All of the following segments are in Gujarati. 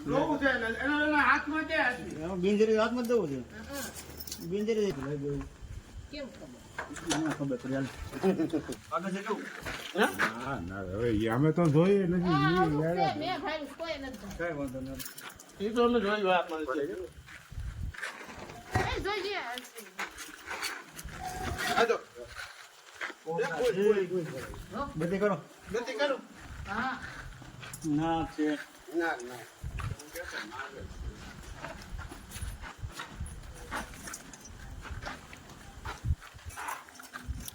રોવું છે એના હાથમાં કે બિંજરી હાથમાં જ દેવું છે બિંજરી કેમ ખબર ખબર પડી આગળ છે કેવું હા ના હવે અમે તો જોઈએ નથી મેં ભાઈ કોઈ નથી કઈ વાંધો નહીં એ તો અમે જોયું હાથમાં છે જોઈએ આજો બધી કરો ગતિ કરું હા ના છે ના ના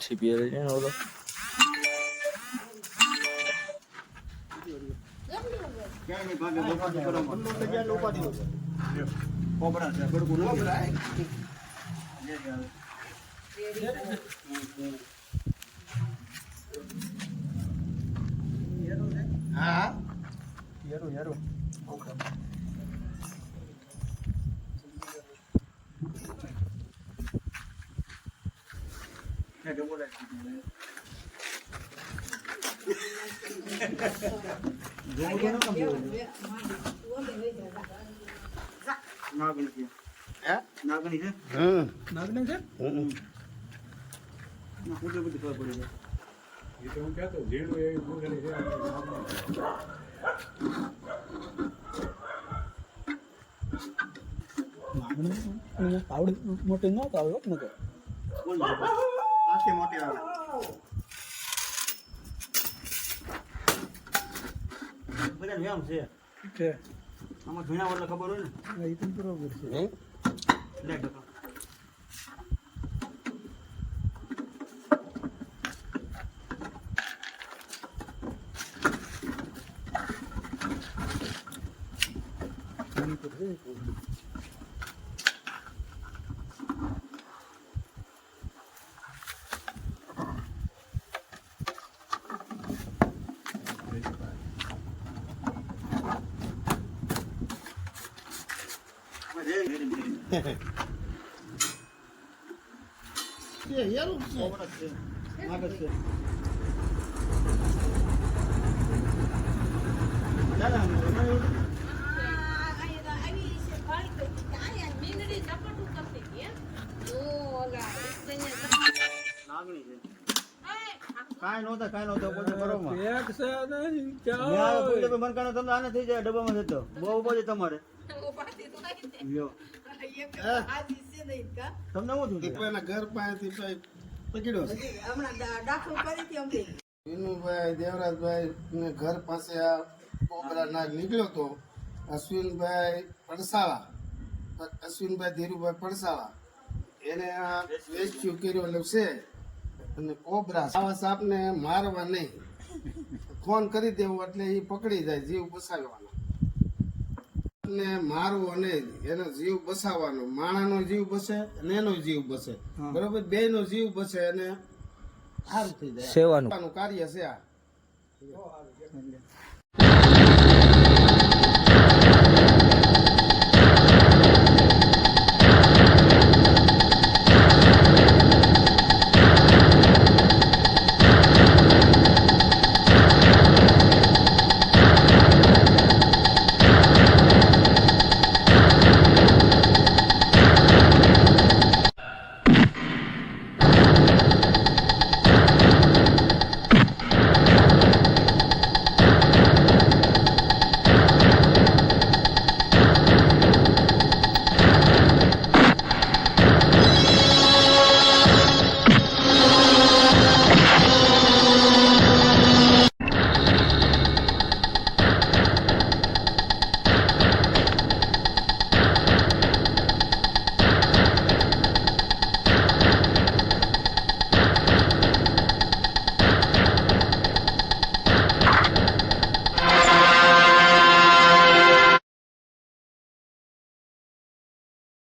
છીપી રહી છે ને ઓલો ક્યાંય નહીં ભાગે ઉપાધિ કરો ઉપાધિ કોબરા છે બડકું કોબરા હા યારું યારું નાગણી છે હે નાગણી છે નાગણી છે પૂછે બધી ખબર પડી જાય એ તો હું કહેતો ઝીણું એવી પૂછડી છે આવડે મોટી ન આવે ને કે આખી મોટી આવે બધા વ્યામ છે આમાં ઘણા વાળા ખબર હોય ને એ તો બરોબર છે લે ટકા યારું છે કોબરા છે નાગર છે દાદા નાગણી છે કાંઈ નહોતા પોતે બરોબર મનકાનો તમને આને થઈ જાય ડબ્બામાં જતો બહુ ઉપાધિ તમારે લ્યો તમને શું થયું એના ઘર પાસેથી પકડ્યો છે વિનુભાઈ દેવરાજભાઈ ને ઘર પાસે આ કોબરા નાગ નીકળ્યો તો અશ્વિનભાઈ પડસાળા ધીરુભાઈ પડસાળા એને આ રેસ્ક્યુ કર્યો છે અને કોબરા આવા સાપને મારવા નહીં ફોન કરી દેવો એટલે એ પકડી જાય જીવ બસાવવાનો ને મારવો નહીં એનો જીવ બસાવવાનો માણાનો જીવ બસે અને એનો જીવ બસે બરોબર બે નો જીવ બસે અને સારું થઈ જાય સેવાનું કાર્ય છે આ